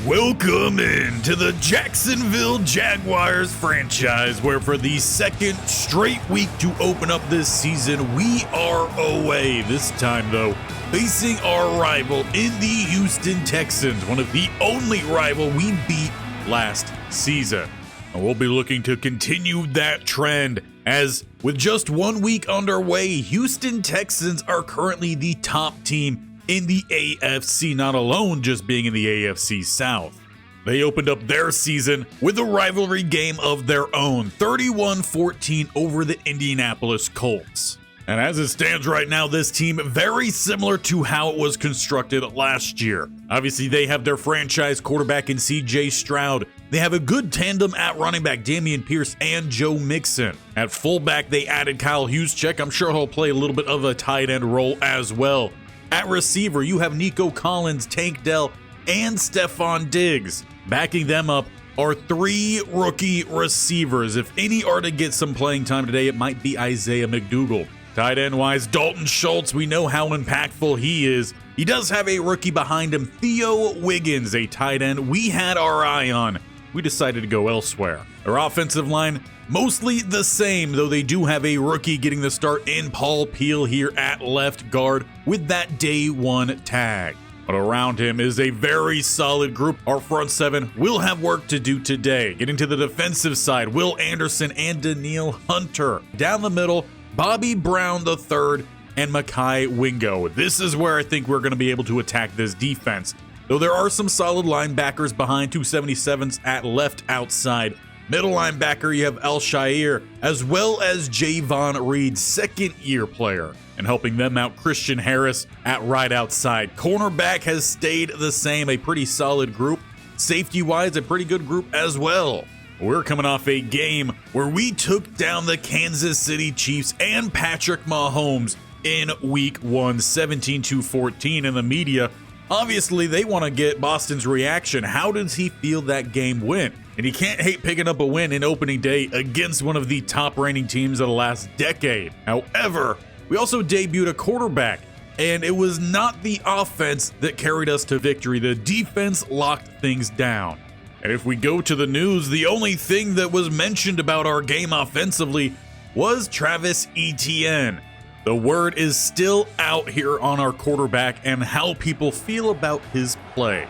Welcome in to the Jacksonville Jaguars franchise, where for the second straight week to open up this season, we are away. This time, though, facing our rival in the Houston Texans, one of the only rival we beat last season. And we'll be looking to continue that trend, as with just 1 week underway, Houston Texans are currently the top team in the AFC, not alone just being in the AFC South. They opened up their season with a rivalry game of their own, 31-14 over the Indianapolis Colts. And as it stands right now, this team very similar to how it was constructed last year. Obviously, they have their franchise quarterback in CJ Stroud. They have a good tandem at running back, Dameon Pierce and Joe Mixon. At fullback, they added Kyle Juszczyk. I'm sure he'll play a little bit of a tight end role as well. At receiver, you have Nico Collins, Tank Dell, and Stephon Diggs. Backing them up are three rookie receivers. If any are to get some playing time today, it might be Isaiah McDougald. Tight end-wise, Dalton Schultz, we know how impactful he is. He does have a rookie behind him, Theo Wiggins, a tight end we had our eye on. We decided to go elsewhere. Their offensive line, mostly the same, though they do have a rookie getting the start in Paul Peel here at left guard with that day one tag. But around him is a very solid group. Our front seven will have work to do today. Getting to the defensive side, Will Anderson and Danielle Hunter. Down the middle, Bobby Brown III and Mekhi Wingo. This is where I think we're going to be able to attack this defense. Though there are some solid linebackers behind 277s at left outside. Middle linebacker, you have Al-Shair, as well as Javon Reed, second-year player. And helping them out, Christian Harris at right outside. Cornerback has stayed the same, a pretty solid group. Safety-wise, a pretty good group as well. We're coming off a game where we took down the Kansas City Chiefs and Patrick Mahomes in Week 1, 17-14 in the media. Obviously, they want to get Boston's reaction. How does he feel that game went? And he can't hate picking up a win in opening day against one of the top reigning teams of the last decade. However, we also debuted a quarterback, and it was not the offense that carried us to victory. The defense locked things down. And if we go to the news, the only thing that was mentioned about our game offensively was Travis Etienne. The word is still out here on our quarterback and how people feel about his play.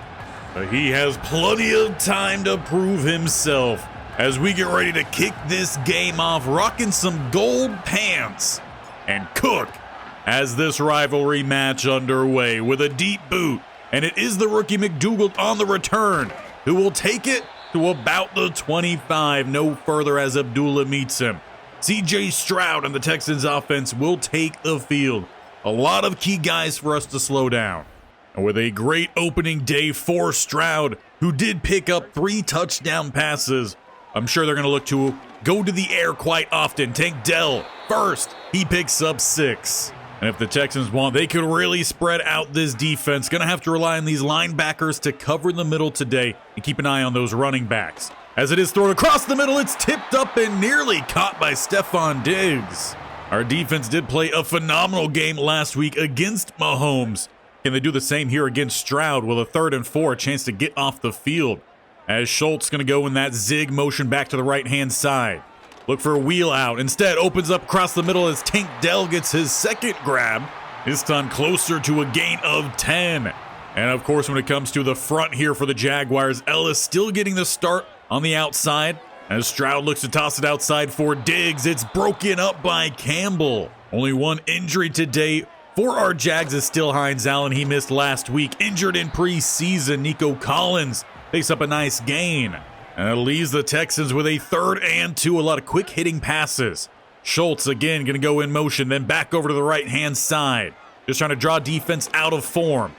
But he has plenty of time to prove himself as we get ready to kick this game off, rocking some gold pants and cook as this rivalry match underway with a deep boot. And it is the rookie McDougald on the return, who will take it to about the 25, no further as Abdullah meets him. CJ Stroud and the Texans offense will take the field. A lot of key guys for us to slow down. And with a great opening day for Stroud, who did pick up 3 touchdown passes, I'm sure they're going to look to go to the air quite often. Tank Dell first, he picks up 6. And if the Texans want, they could really spread out this defense. Going to have to rely on these linebackers to cover the middle today and keep an eye on those running backs. As it is thrown across the middle, it's tipped up and nearly caught by Stephon Diggs. Our defense did play a phenomenal game last week against Mahomes. Can they do the same here against Stroud with a 3rd and 4, a chance to get off the field? As Schultz going to go in that zig motion back to the right-hand side. Look for a wheel out. Instead, opens up across the middle as Tank Dell gets his second grab. This time closer to a gain of 10. And of course, when it comes to the front here for the Jaguars, Ellis still getting the start on the outside. As Stroud looks to toss it outside for Diggs, it's broken up by Campbell. Only one injury today for our Jags is still Hines Allen. He missed last week, injured in preseason. Nico Collins picks up a nice gain. And it leaves the Texans with a 3rd and 2, a lot of quick hitting passes. Schultz again going to go in motion, then back over to the right-hand side. Just trying to draw defense out of form.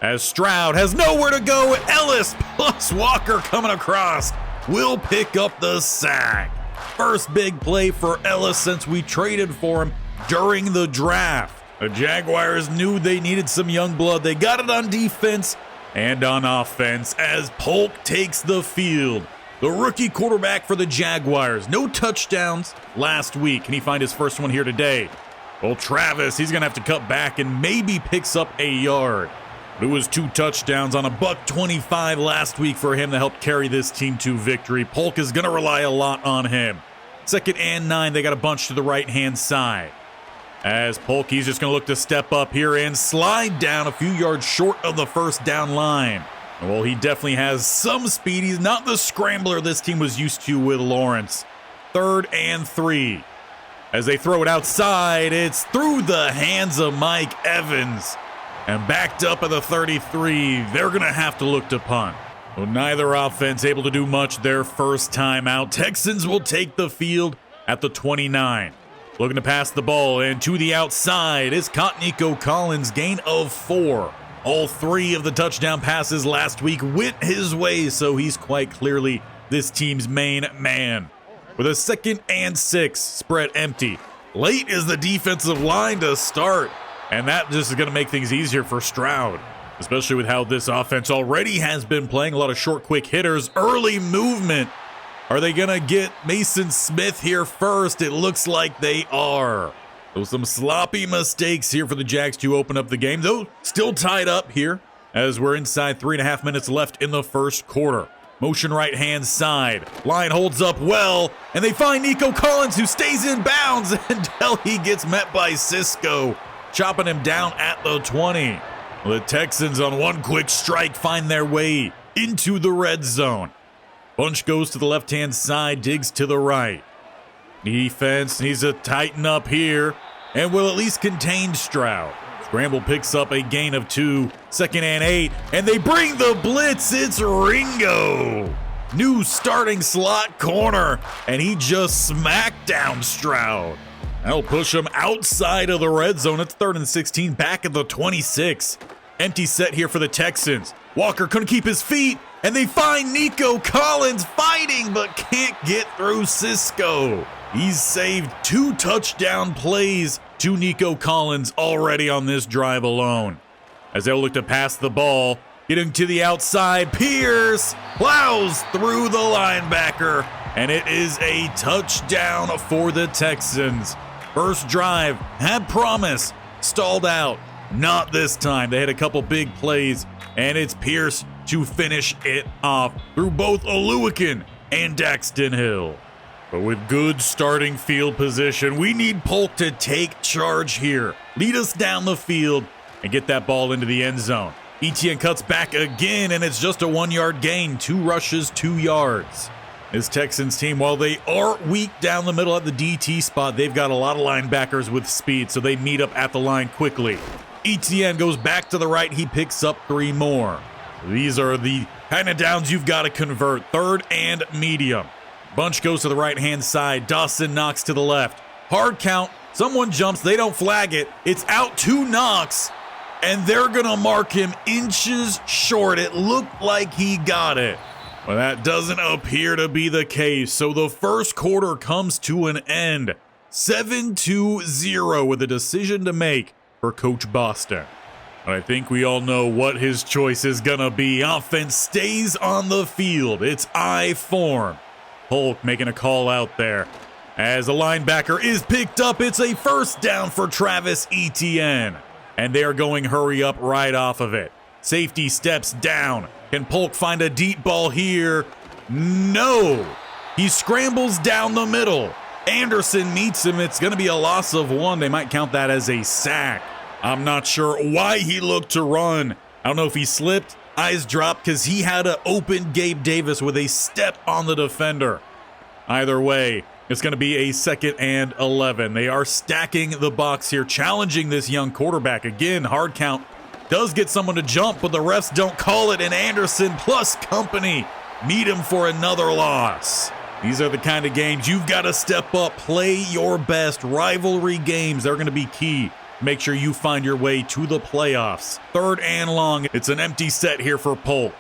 As Stroud has nowhere to go, Ellis plus Walker coming across will pick up the sack. First big play for Ellis since we traded for him during the draft. The Jaguars knew they needed some young blood. They got it on defense and on offense as Polk takes the field. The rookie quarterback for the Jaguars. No touchdowns last week. Can he find his first one here today? Well, Travis, he's going to have to cut back and maybe picks up a yard. It was 2 touchdowns on a $125 last week for him to help carry this team to victory. Polk is going to rely a lot on him. 2nd and 9, they got a bunch to the right-hand side. As Polk, he's just going to look to step up here and slide down a few yards short of the first down line. Well, he definitely has some speed. He's not the scrambler this team was used to with Lawrence. 3rd and 3. As they throw it outside, it's through the hands of Mike Evans. And backed up at the 33, they're going to have to look to punt. Well, neither offense able to do much their first time out. Texans will take the field at the 29. Looking to pass the ball, and to the outside is caught Nico Collins, gain of 4. All 3 of the touchdown passes last week went his way, so he's quite clearly this team's main man. With a 2nd and 6, spread empty. Late is the defensive line to start, and that just is going to make things easier for Stroud, especially with how this offense already has been playing. A lot of short, quick hitters, early movement. Are they going to get Mason Smith here first? It looks like they are. So some sloppy mistakes here for the Jags to open up the game, though still tied up here as we're inside 3.5 minutes left in the first quarter. Motion right-hand side. Line holds up well, and they find Nico Collins, who stays in bounds until he gets met by Cisco, chopping him down at the 20. The Texans on one quick strike find their way into the red zone. Bunch goes to the left-hand side, digs to the right. Defense needs to tighten up here and will at least contain Stroud. Scramble picks up a gain of 2, 2nd and 8, and they bring the blitz. It's Ringo, new starting slot corner, and he just smacked down Stroud. That'll push him outside of the red zone. It's 3rd and 16, back at the 26. Empty set here for the Texans. Walker couldn't keep his feet, and they find Nico Collins fighting but can't get through Cisco. He's saved 2 touchdown plays to Nico Collins already on this drive alone. As they'll look to pass the ball, getting to the outside, Pierce plows through the linebacker, and it is a touchdown for the Texans. First drive had promise, stalled out. Not this time. They had a couple big plays, and it's Pierce to finish it off through both Oluwakin and Daxton Hill. But with good starting field position, we need Polk to take charge here, lead us down the field, and get that ball into the end zone. Etienne cuts back again, and it's just a 1-yard gain. 2 rushes, 2 yards. This Texans team, while they are weak down the middle at the DT spot, they've got a lot of linebackers with speed, so they meet up at the line quickly. Etienne goes back to the right. He picks up 3 more. These are the kind of downs you've got to convert. 3rd and medium. Bunch goes to the right-hand side. Dawson knocks to the left. Hard count. Someone jumps. They don't flag it. It's out to Knox, and they're going to mark him inches short. It looked like he got it. Well, that doesn't appear to be the case, so the first quarter comes to an end. 7-0 with a decision to make for Coach Boston. I think we all know what his choice is going to be. Offense stays on the field. It's I form. Polk making a call out there. As a linebacker is picked up, it's a first down for Travis Etienne. And they are going hurry up right off of it. Safety steps down. Can Polk find a deep ball here? No. He scrambles down the middle. Anderson meets him. It's going to be a loss of 1. They might count that as a sack. I'm not sure why he looked to run. I don't know if he slipped, eyes dropped, because he had to open Gabe Davis with a step on the defender. Either way, it's going to be a 2nd and 11. They are stacking the box here, challenging this young quarterback. Again, hard count does get someone to jump, but the refs don't call it, and Anderson plus company meet him for another loss. These are the kind of games you've got to step up, play your best. Rivalry games, they're going to be key. Make sure you find your way to the playoffs. 3rd and long. It's an empty set here for Polk.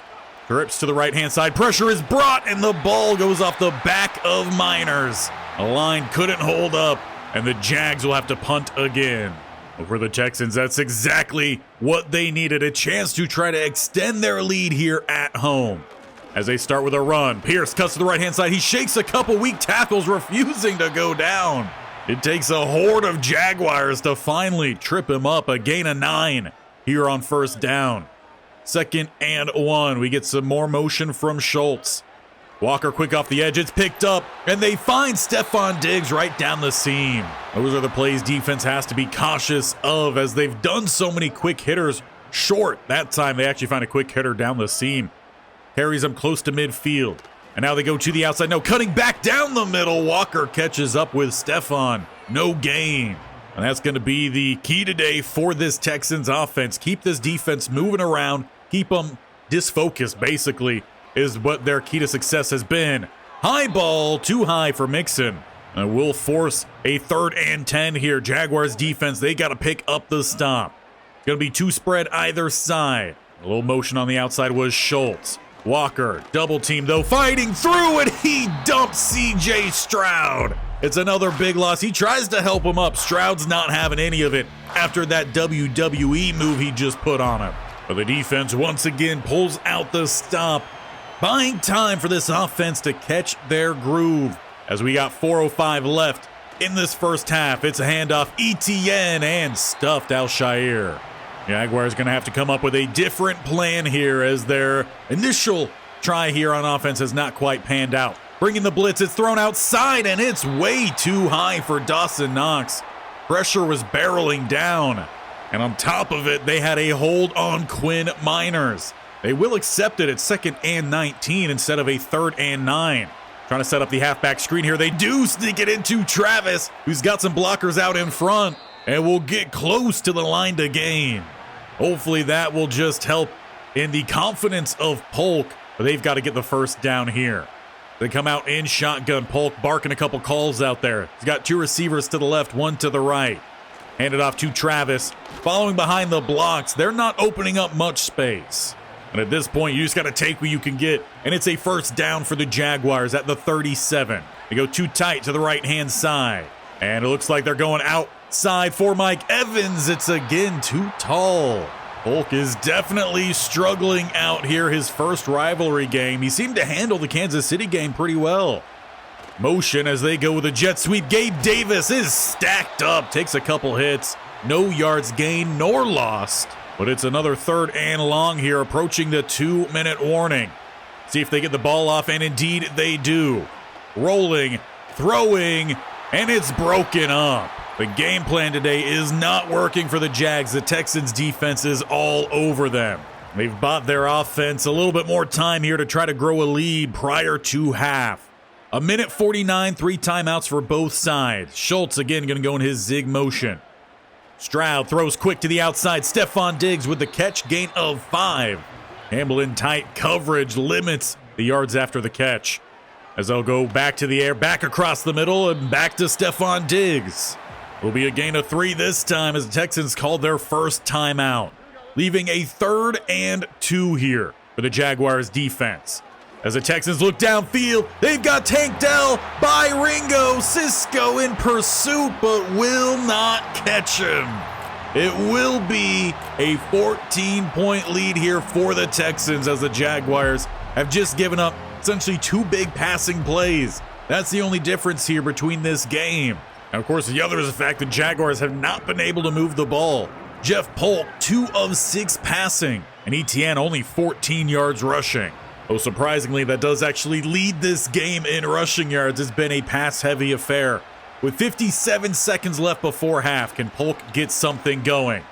Trips to the right-hand side. Pressure is brought, and the ball goes off the back of Miners. The line couldn't hold up, and the Jags will have to punt again. For the Texans, that's exactly what they needed. A chance to try to extend their lead here at home. As they start with a run, Pierce cuts to the right-hand side. He shakes a couple weak tackles, refusing to go down. It takes a horde of Jaguars to finally trip him up. A gain of 9 here on first down. 2nd and 1. We get some more motion from Schultz. Walker quick off the edge. It's picked up, and they find Stephon Diggs right down the seam. Those are the plays defense has to be cautious of, as they've done so many quick hitters short. That time they actually find a quick hitter down the seam. Carries them close to midfield. And now they go to the outside. No, cutting back down the middle. Walker catches up with Stephon. No gain. And that's going to be the key today for this Texans offense. Keep this defense moving around. Keep them disfocused, basically, is what their key to success has been. High ball, too high for Mixon. And we'll force a 3rd and 10 here. Jaguars defense, they got to pick up the stop. Going to be 2 spread either side. A little motion on the outside was Schultz. Walker, double team though, fighting through, and he dumps C.J. Stroud. It's another big loss. He tries to help him up. Stroud's not having any of it after that WWE move he just put on him. But the defense once again pulls out the stop, buying time for this offense to catch their groove. As we got 4:05 left in this first half, it's a handoff. Etienne and stuffed Al-Shaair. Jaguars going to have to come up with a different plan here, as their initial try here on offense has not quite panned out. Bringing the blitz, it's thrown outside, and it's way too high for Dawson Knox. Pressure was barreling down, and on top of it, they had a hold on Quinn Miners. They will accept it at 2nd and 19 instead of a 3rd and 9. Trying to set up the halfback screen here. They do sneak it into Travis, who's got some blockers out in front, and will get close to the line to gain. Hopefully that will just help in the confidence of Polk, but they've got to get the first down here. They come out in shotgun. Polk barking a couple calls out there. He's got 2 receivers to the left, 1 to the right. Handed off to Travis. Following behind the blocks, they're not opening up much space. And at this point, you just got to take what you can get. And it's a first down for the Jaguars at the 37. They go too tight to the right-hand side. And it looks like they're going outside for Mike Evans. It's again too tall. Polk is definitely struggling out here, his first rivalry game. He seemed to handle the Kansas City game pretty well. Motion as they go with a jet sweep. Gabe Davis is stacked up, takes a couple hits. No yards gained nor lost. But it's another 3rd and long here, approaching the 2-minute warning. See if they get the ball off, and indeed they do. Rolling, throwing, and it's broken up. The game plan today is not working for the Jags. The Texans defense is all over them. They've bought their offense a little bit more time here to try to grow a lead prior to half. 1:49, 3 timeouts for both sides. Schultz again going to go in his zig motion. Stroud throws quick to the outside. Stephon Diggs with the catch, gain of 5. Hamlin tight coverage limits the yards after the catch. As they'll go back to the air, back across the middle, and back to Stephon Diggs. Will be a gain of 3 this time as the Texans called their first timeout, leaving a 3rd and 2 here for the Jaguars defense. As the Texans look downfield, they've got Tank Dell by Ringo. Cisco in pursuit, but will not catch him. It will be a 14-point lead here for the Texans, as the Jaguars have just given up essentially 2 big passing plays. That's the only difference here between this game. And of course, the other is the fact that Jaguars have not been able to move the ball. Jeff Polk, 2 of 6 passing, and Etienne only 14 yards rushing. Though surprisingly, that does actually lead this game in rushing yards. It's been a pass-heavy affair. With 57 seconds left before half, can Polk get something going?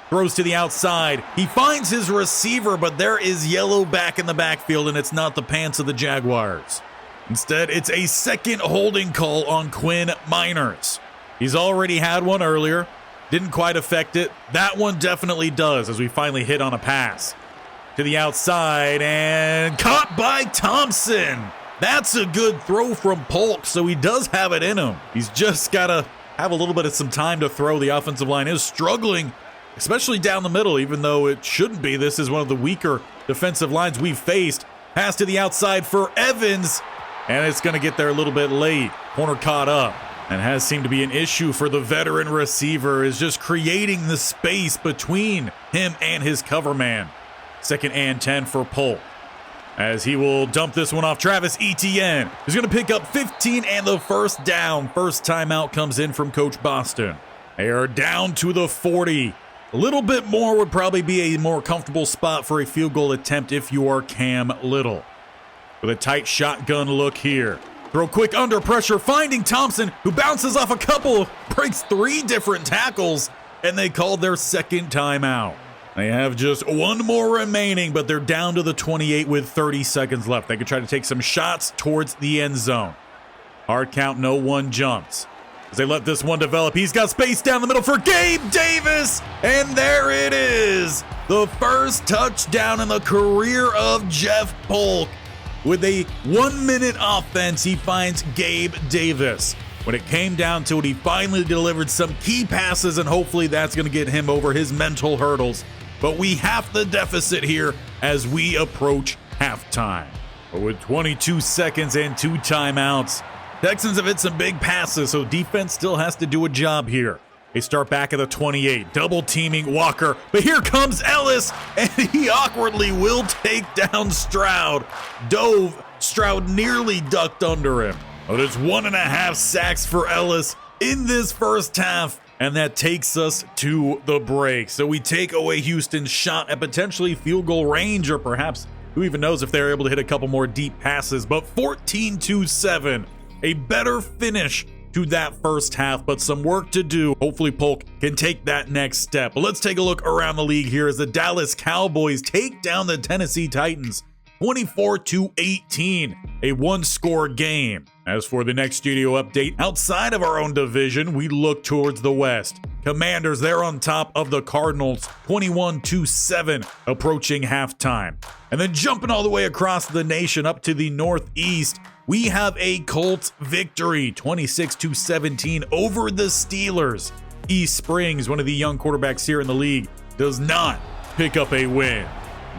Throws to the outside. He finds his receiver, but there is yellow back in the backfield, and it's not the pants of the Jaguars. Instead, it's a second holding call on Quinn Miners. He's already had one earlier. Didn't quite affect it. That one definitely does, as we finally hit on a pass. To the outside, and caught by Thompson. That's a good throw from Polk, so he does have it in him. He's just got to have a little bit of some time to throw. The offensive line is struggling, especially down the middle, even though it shouldn't be. This is one of the weaker defensive lines we've faced. Pass to the outside for Evans. And it's going to get there a little bit late. Corner caught up. And has seemed to be an issue for the veteran receiver, is just creating the space between him and his cover man. 2nd and 10 for Polk, as he will dump this one off Travis Etienne, who's going to pick up 15 and the first down. First timeout comes in from Coach Boston. They are down to the 40. A little bit more would probably be a more comfortable spot for a field goal attempt if you are Cam Little. With a tight shotgun look here. Throw quick under pressure, finding Thompson, who bounces off a couple, breaks 3 different tackles, and they called their second timeout. They have just 1 more remaining, but they're down to the 28 with 30 seconds left. They could try to take some shots towards the end zone. Hard count, no one jumps. As they let this one develop, he's got space down the middle for Gabe Davis, and there it is. The first touchdown in the career of Jeff Polk. With a 1-minute offense, he finds Gabe Davis. When it came down to it, he finally delivered some key passes, and hopefully that's going to get him over his mental hurdles. But we have the deficit here as we approach halftime. But with 22 seconds and 2 timeouts, Texans have hit some big passes, so defense still has to do a job here. They start back at the 28, double teaming Walker, but here comes Ellis, and he awkwardly will take down Stroud. Stroud nearly ducked under him. But it's 1.5 sacks for Ellis in this first half, and that takes us to the break. So we take away Houston's shot at potentially field goal range, or perhaps who even knows if they're able to hit a couple more deep passes, but 14-7, a better finish to that first half, but some work to do. Hopefully Polk can take that next step. But let's take a look around the league here as the Dallas Cowboys take down the Tennessee Titans 24-18, a 1-score game. As for the next studio update, outside of our own division, we look towards the West. Commanders, they're on top of the Cardinals 21-7, approaching halftime. And then jumping all the way across the nation up to the Northeast, we have a Colts victory, 26-17 over the Steelers. East Springs, one of the young quarterbacks here in the league, does not pick up a win.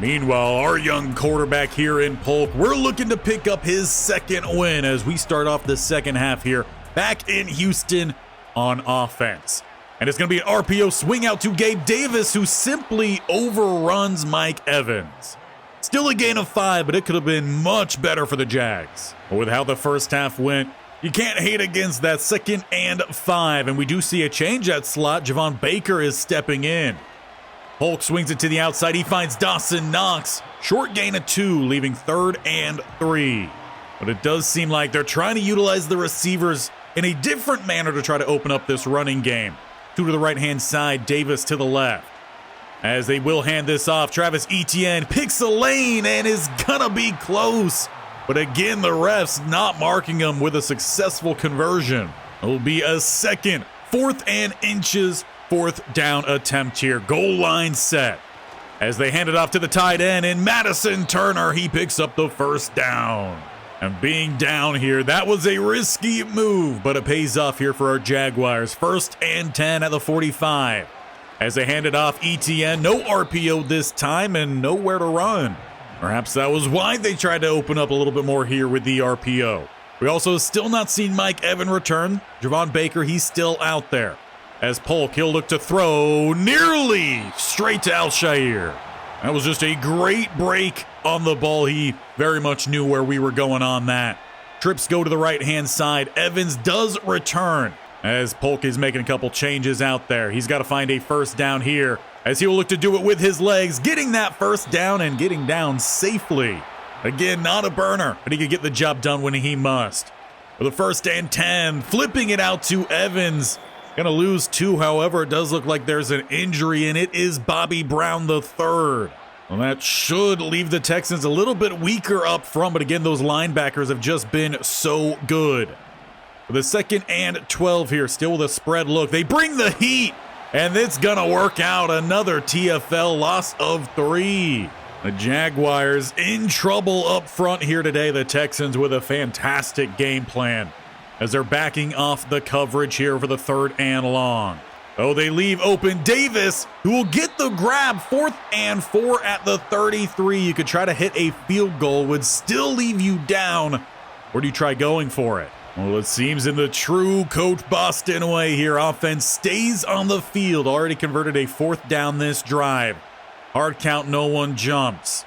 Meanwhile, our young quarterback here in Polk, we're looking to pick up his second win as we start off the second half here back in Houston on offense. And it's going to be an RPO swing out to Gabe Davis, who simply overruns Mike Evans. Still a gain of 5, but it could have been much better for the Jags. But with how the first half went, you can't hate against that 2nd and 5. And we do see a change at slot. Javon Baker is stepping in. Polk swings it to the outside. He finds Dawson Knox. Short gain of 2, leaving 3rd and 3. But it does seem like they're trying to utilize the receivers in a different manner to try to open up this running game. 2 to the right-hand side, Davis to the left. As they will hand this off, Travis Etienne picks a lane and is gonna be close. But again, the refs not marking him with a successful conversion. It'll be a second, 4th and inches, 4th down attempt here. Goal line set. As they hand it off to the tight end, and Madison Turner, he picks up the first down. And being down here, that was a risky move, but it pays off here for our Jaguars. 1st and 10 at the 45. As they hand it off, Etienne, no RPO this time and nowhere to run. Perhaps that was why they tried to open up a little bit more here with the RPO. We also still not seen Mike Evans return. Javon Baker, he's still out there. As Polk, he'll look to throw nearly straight to Alshire. That was just a great break on the ball. He very much knew where we were going on that. Trips go to the right-hand side. Evans does return as Polk is making a couple changes out there. He's got to find a first down here as he will look to do it with his legs, getting that first down and getting down safely. Again, not a burner, but he can get the job done when he must. For the 1st and 10, flipping it out to Evans. Gonna lose 2, however, it does look like there's an injury, and it is Bobby Brown III. Well, that should leave the Texans a little bit weaker up front, but again, those linebackers have just been so good. For the 2nd and 12 here, still with a spread look. They bring the heat, and it's gonna work out. Another TFL loss of 3. The Jaguars in trouble up front here today. The Texans with a fantastic game plan as they're backing off the coverage here for the 3rd and long. Oh, they leave open Davis, who will get the grab. 4th and 4 at the 33. You could try to hit a field goal, would still leave you down. Or do you try going for it? Well, it seems in the true Coach Boston way here, offense stays on the field. Already converted a 4th down this drive. Hard count, no one jumps.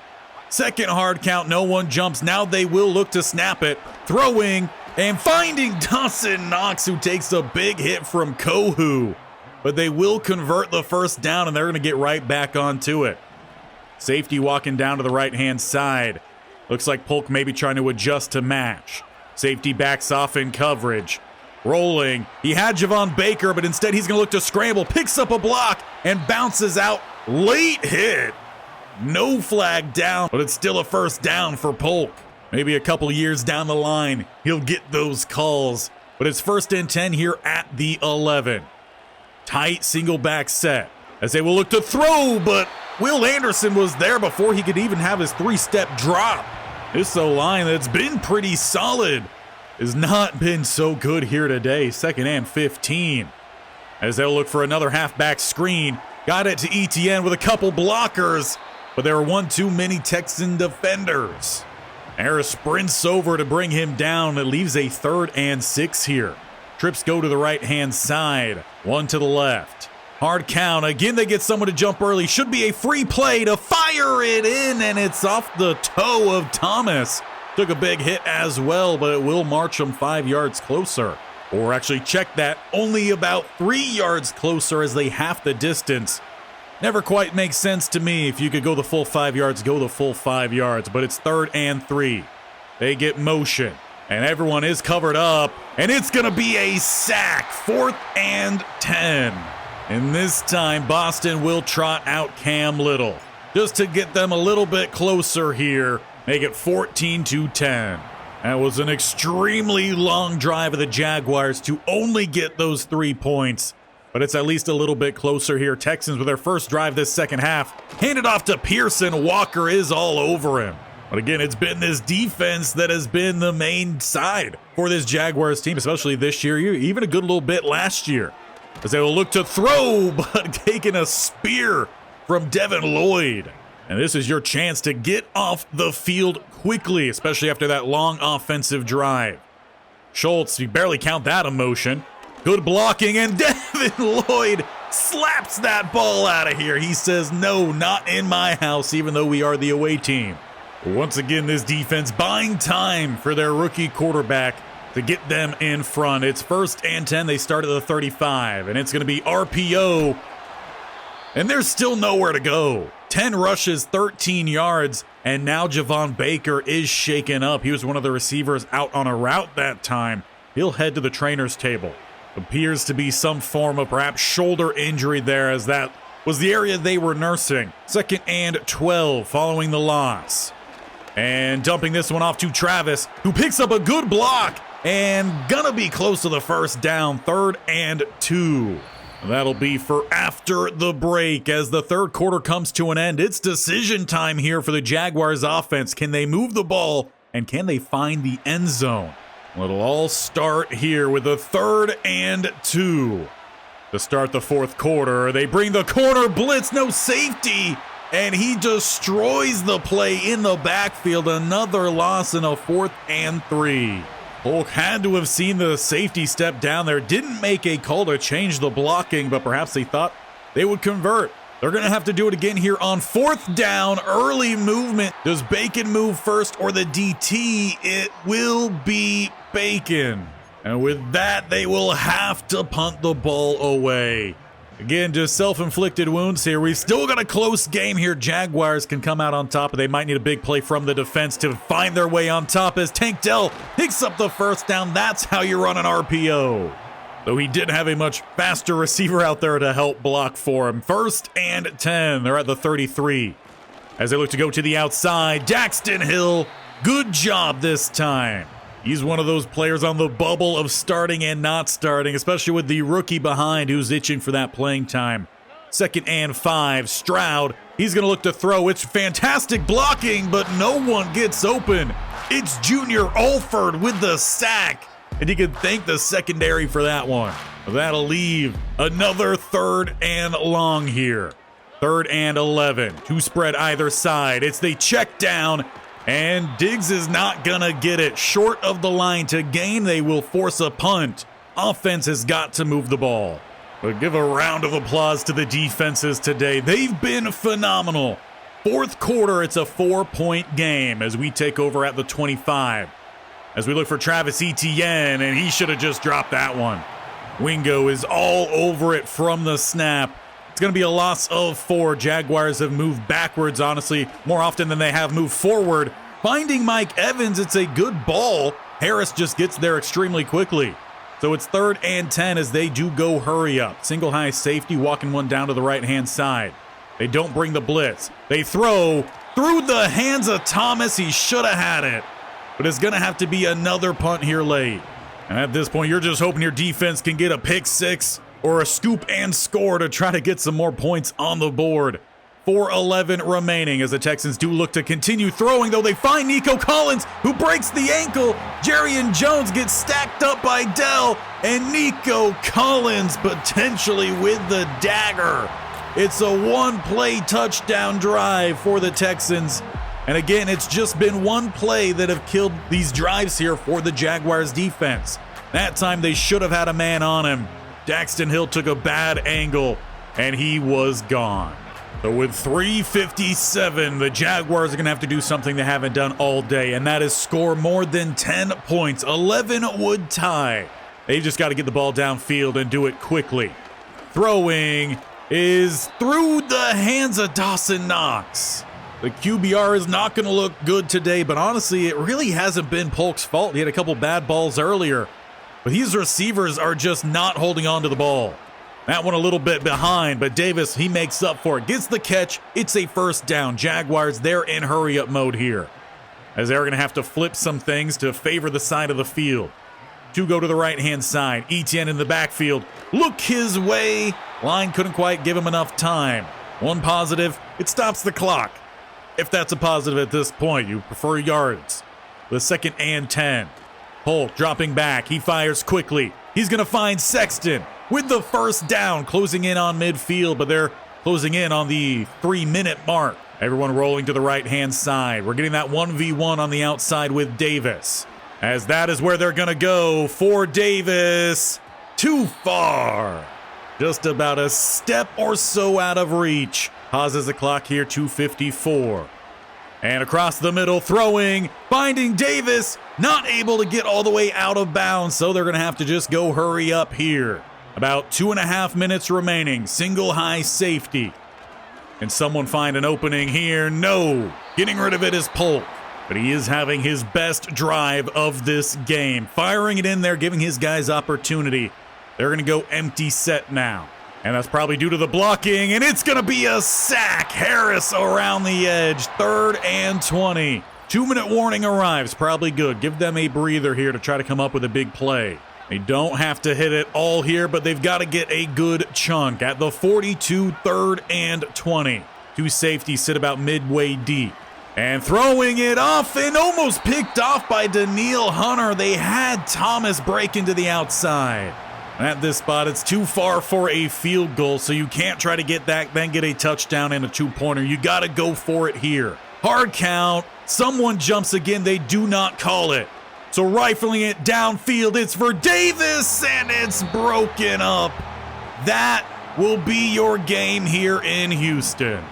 2nd hard count, no one jumps. Now they will look to snap it. Throwing and finding Dawson Knox, who takes a big hit from Kohu. but they will convert the first down, and they're going to get right back onto it. Safety walking down to the right-hand side. Looks like Polk maybe trying to adjust to match. Safety backs off in coverage. Rolling. He had Javon Baker, but instead he's going to look to scramble. Picks up a block and bounces out. Late hit. No flag down, but it's still a first down for Polk. Maybe a couple years down the line, he'll get those calls. But it's 1st and 10 here at the 11. Tight single back set as they will look to throw, but Will Anderson was there before he could even have his 3-step drop. This O-line that's been pretty solid has not been so good here today. 2nd and 15. As they'll look for another halfback screen. Got it to ETN with a couple blockers, but there were one too many Texan defenders. Harris sprints over to bring him down. It leaves a 3rd and 6 here. Trips go to the right-hand side. One to the left. Hard count. Again, they get someone to jump early. Should be a free play to fire it in, and it's off the toe of Thomas. Took a big hit as well, but it will march them 5 yards closer. Or actually check that, only about 3 yards closer as they half the distance. Never quite makes sense to me. If you could go the full 5 yards, go the full 5 yards. But it's 3rd and 3. They get motion, and everyone is covered up, and it's going to be a sack. 4th and 10. And this time, Boston will trot out Cam Little just to get them a little bit closer here. Make it 14-10. That was an extremely long drive of the Jaguars to only get those 3 points. But it's at least a little bit closer here. Texans with their first drive this second half. Handed off to Pearson. Walker is all over him. But again, it's been this defense that has been the main side for this Jaguars team, especially this year, even a good little bit last year. As they will look to throw, but taking a spear from Devin Lloyd. And this is your chance to get off the field quickly, especially after that long offensive drive. Schultz, you barely count that emotion. Good blocking, and Devin Lloyd slaps that ball out of here. He says, no, not in my house, even though we are the away team. Once again, this defense buying time for their rookie quarterback to get them in front. It's 1st and 10. They start at the 35, and it's going to be RPO. And there's still nowhere to go. 10 rushes, 13 yards, and now Javon Baker is shaken up. He was one of the receivers out on a route that time. He'll head to the trainer's table. Appears to be some form of perhaps shoulder injury there, as that was the area they were nursing. 2nd and 12 following the loss. And dumping this one off to Travis, who picks up a good block and gonna be close to the first down. 3rd and 2. That'll be for after the break. As the third quarter comes to an end, it's decision time here for the Jaguars offense. Can they move the ball, and can they find the end zone? It'll all start here with the 3rd and 2. To start the fourth quarter, they bring the corner blitz, no safety, and he destroys the play in the backfield. Another loss in a 4th and 3. Polk had to have seen the safety step down there. Didn't make a call to change the blocking, but perhaps they thought they would convert. They're going to have to do it again here on 4th down. Early movement. Does Bacon move first or the DT? It will be Bacon. And with that, they will have to punt the ball away. Again, just self-inflicted wounds here. We've still got a close game here. Jaguars can come out on top, but they might need a big play from the defense to find their way on top as Tank Dell picks up the first down. That's how you run an RPO. Though he did have a much faster receiver out there to help block for him. 1st and 10. They're at the 33. As they look to go to the outside, Daxton Hill, good job this time. He's one of those players on the bubble of starting and not starting, especially with the rookie behind who's itching for that playing time. 2nd and 5, Stroud. He's going to look to throw. It's fantastic blocking, but no one gets open. It's Junior Alford with the sack, and you can thank the secondary for that one. That'll leave another 3rd and long here. 3rd and 11. 2 spread either side. It's the check down. And Diggs is not going to get it. Short of the line to gain, they will force a punt. Offense has got to move the ball. But give a round of applause to the defenses today. They've been phenomenal. 4th quarter, it's a 4-point game as we take over at the 25. As we look for Travis Etienne, and he should have just dropped that one. Wingo is all over it from the snap. It's going to be a loss of 4. Jaguars have moved backwards, honestly, more often than they have moved forward. Finding Mike Evans, it's a good ball. Harris just gets there extremely quickly. So it's 3rd and 10 as they do go hurry up. Single high safety, walking one down to the right-hand side. They don't bring the blitz. They throw through the hands of Thomas. He should have had it. But it's going to have to be another punt here late. And at this point, you're just hoping your defense can get a pick 6 or a scoop and score to try to get some more points on the board. 4:11 remaining as the Texans do look to continue throwing, though they find Nico Collins, who breaks the ankle. Jarian Jones gets stacked up by Dell, and Nico Collins potentially with the dagger. It's a one-play touchdown drive for the Texans. And again, it's just been one play that have killed these drives here for the Jaguars defense. That time they should have had a man on him. Daxton Hill took a bad angle, and he was gone. So with 3:57, the Jaguars are going to have to do something they haven't done all day, and that is score more than 10 points. 11 would tie. They just got to get the ball downfield and do it quickly. Throwing is through the hands of Dawson Knox. The QBR is not going to look good today, but honestly, it really hasn't been Polk's fault. He had a couple bad balls earlier, but these receivers are just not holding on to the ball. That one a little bit behind, but Davis, he makes up for it. Gets the catch. It's a first down. Jaguars, they're in hurry-up mode here, as they're going to have to flip some things to favor the side of the field. 2 go to the right-hand side. Etienne in the backfield. Look his way. Line couldn't quite give him enough time. One positive, it stops the clock. If that's a positive at this point, you prefer yards. The 2nd and 10. Polk dropping back. He fires quickly. He's going to find Sexton with the first down, closing in on midfield, but they're closing in on the 3-minute mark. Everyone rolling to the right-hand side. We're getting that 1v1 on the outside with Davis, as that is where they're going to go for Davis. Too far. Just about a step or so out of reach. Pauses the clock here, 2:54. And across the middle, throwing, finding Davis, not able to get all the way out of bounds, so they're going to have to just go hurry up here. About 2.5 minutes remaining, single high safety. Can someone find an opening here? No. Getting rid of it is Polk, but he is having his best drive of this game. Firing it in there, giving his guys opportunity. They're going to go empty set now. And that's probably due to the blocking, and it's going to be a sack. Harris around the edge, 3rd and 20. 2-minute warning arrives, probably good. Give them a breather here to try to come up with a big play. They don't have to hit it all here, but they've got to get a good chunk at the 42, 3rd and 20. 2 safeties sit about midway deep. And throwing it off and almost picked off by Daniil Hunter. They had Thomas break into the outside. At this spot, it's too far for a field goal, so you can't try to get that, then get a touchdown and a 2-pointer. You got to go for it here. Hard count. Someone jumps again. They do not call it. So rifling it downfield, it's for Davis, and it's broken up. That will be your game here in Houston.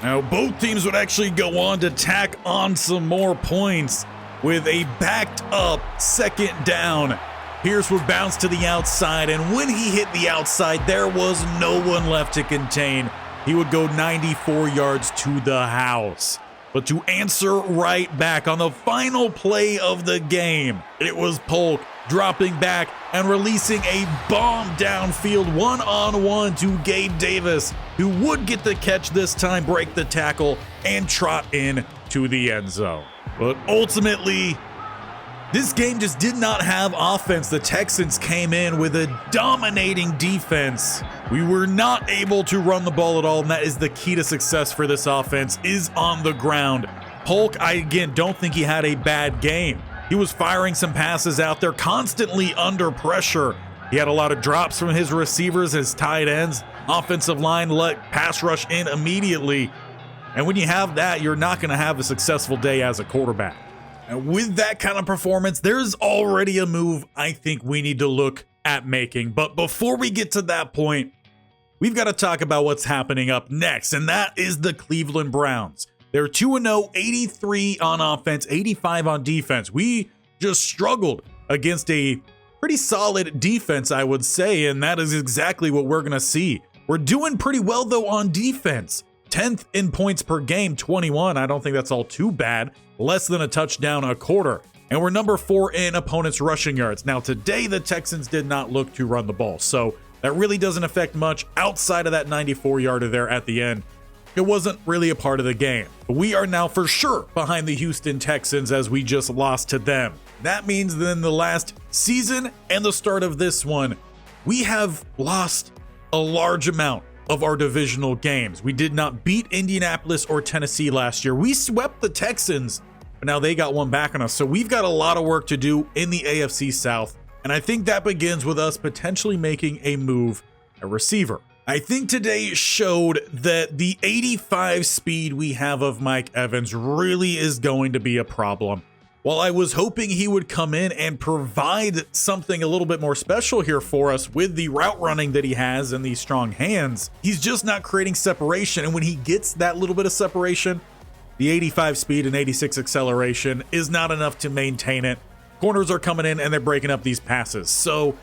Now, both teams would actually go on to tack on some more points with a backed up 2nd down. Pierce would bounce to the outside, and when he hit the outside, there was no one left to contain. He would go 94 yards to the house. But to answer right back on the final play of the game, it was Polk dropping back and releasing a bomb downfield one-on-one to Gabe Davis, who would get the catch this time, break the tackle, and trot in to the end zone. But ultimately, this game just did not have offense. The Texans came in with a dominating defense. We were not able to run the ball at all, and that is the key to success for this offense, is on the ground. Polk, I again don't think he had a bad game. He was firing some passes out there, constantly under pressure. He had a lot of drops from his receivers, his tight ends. Offensive line let pass rush in immediately. And when you have that, you're not going to have a successful day as a quarterback. And with that kind of performance, there's already a move I think we need to look at making. But before we get to that point, we've got to talk about what's happening up next, and that is the Cleveland Browns. They're 2-0, 83 on offense, 85 on defense. We just struggled against a pretty solid defense, I would say, and that is exactly what we're going to see. We're doing pretty well, though, on defense. 10th in points per game, 21. I don't think that's all too bad. Less than a touchdown a quarter. And we're number 4 in opponents' rushing yards. Now, today, the Texans did not look to run the ball, so that really doesn't affect much outside of that 94-yarder there at the end. It wasn't really a part of the game. We are now for sure behind the Houston Texans as we just lost to them. That means that in the last season and the start of this one, we have lost a large amount of our divisional games. We did not beat Indianapolis or Tennessee last year. We swept the Texans, but now they got one back on us. So we've got a lot of work to do in the AFC South. And I think that begins with us potentially making a move at receiver. I think today showed that the 85 speed we have of Mike Evans really is going to be a problem. While I was hoping he would come in and provide something a little bit more special here for us with the route running that he has and these strong hands, he's just not creating separation. And when he gets that little bit of separation, the 85 speed and 86 acceleration is not enough to maintain it. Corners are coming in and they're breaking up these passes. So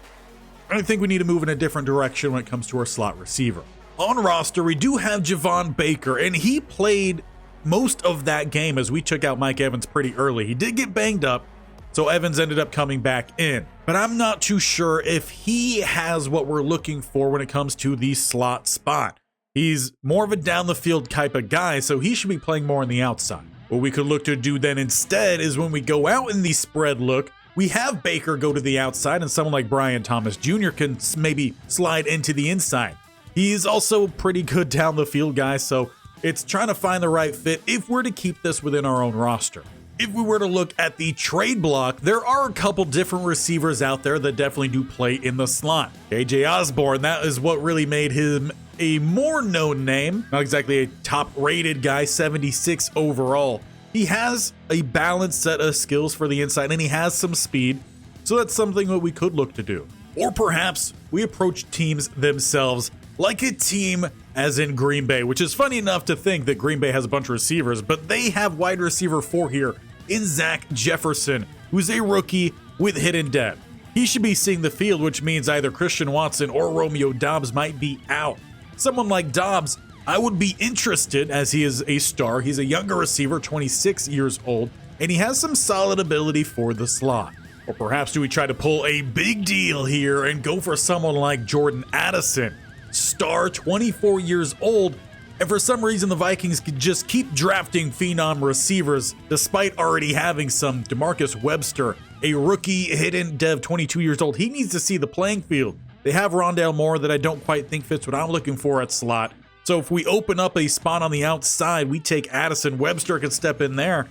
I think we need to move in a different direction when it comes to our slot receiver. On roster, we do have Javon Baker, and he played most of that game as we took out Mike Evans pretty early. He did get banged up, so Evans ended up coming back in. But I'm not too sure if he has what we're looking for when it comes to the slot spot. He's more of a down the field type of guy, so he should be playing more on the outside. What we could look to do then instead is when we go out in the spread look, we have Baker go to the outside and someone like Brian Thomas Jr. can maybe slide into the inside. He's also a pretty good down the field guy, so it's trying to find the right fit if we're to keep this within our own roster. If we were to look at the trade block, there are a couple different receivers out there that definitely do play in the slot. AJ Osborne, that is what really made him a more known name. Not exactly a top-rated guy, 76 overall. He has a balanced set of skills for the inside, and he has some speed, so that's something that we could look to do. Or perhaps we approach teams themselves like a team as in Green Bay, which is funny enough to think that Green Bay has a bunch of receivers, but they have wide receiver 4 here in Zach Jefferson, who's a rookie with hidden depth. He should be seeing the field, which means either Christian Watson or Romeo Doubs might be out. Someone like Doubs, I would be interested as he is a star. He's a younger receiver, 26 years old, and he has some solid ability for the slot. Or perhaps do we try to pull a big deal here and go for someone like Jordan Addison, star, 24 years old, and for some reason the Vikings could just keep drafting phenom receivers despite already having some. DeMarcus Webster, a rookie hidden dev, 22 years old. He needs to see the playing field. They have Rondale Moore that I don't quite think fits what I'm looking for at slot. So if we open up a spot on the outside, we take Addison. Webster can step in there.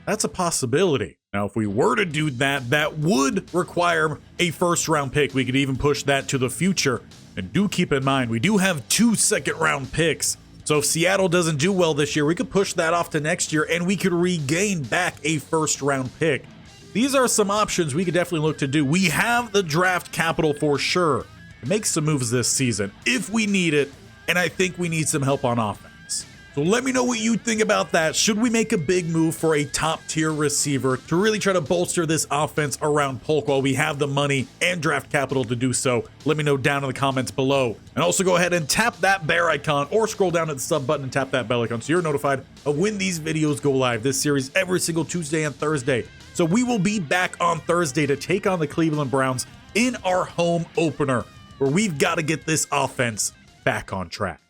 That's a possibility. Now, if we were to do that, that would require a first-round pick. We could even push that to the future. And do keep in mind, we do have 2 second-round picks. So if Seattle doesn't do well this year, we could push that off to next year, and we could regain back a first-round pick. These are some options we could definitely look to do. We have the draft capital for sure to make some moves this season if we need it. And I think we need some help on offense. So let me know what you think about that. Should we make a big move for a top-tier receiver to really try to bolster this offense around Polk while we have the money and draft capital to do so? Let me know down in the comments below. And also go ahead and tap that bear icon or scroll down to the sub button and tap that bell icon so you're notified of when these videos go live. This series every single Tuesday and Thursday. So we will be back on Thursday to take on the Cleveland Browns in our home opener, where we've got to get this offense back on track.